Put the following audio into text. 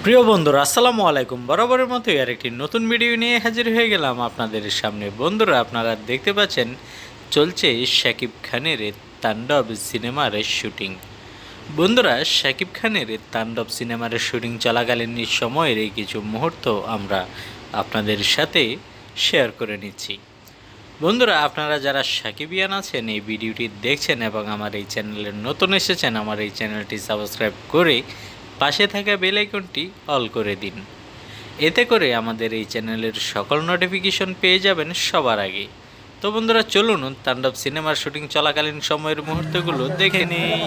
প্রিয় বন্ধুরা আসসালামু আলাইকুম। বরাবরের মতোই আরেকটি নতুন ভিডিও নিয়ে হাজির হয়ে গেলাম আপনাদের সামনে। বন্ধুরা আপনারা দেখতে পাচ্ছেন চলছে শাকিব খানের তাণ্ডব সিনেমার শুটিং। বন্ধুরা শাকিব খানের তাণ্ডব সিনেমার শুটিং চলাকালীন সময়ের এই কিছু মুহূর্ত আমরা আপনাদের সাথে শেয়ার করে নিচ্ছি। বন্ধুরা আপনারা যারা শাকিবিয়ান আছেন এই ভিডিওটি দেখছেন এবং আমার এই চ্যানেলে নতুন এসেছেন, আমার এই চ্যানেলটি সাবস্ক্রাইব করে পাশে থাকা বেল আইকনটি অল করে দিন। এতে করে আমাদের এই চ্যানেলের সকল নোটিফিকেশন পেয়ে যাবেন সবার আগে। তো বন্ধুরা চলুন তাণ্ডব সিনেমার শুটিং চলাকালীন সময়ের মুহূর্তগুলো দেখে নেই।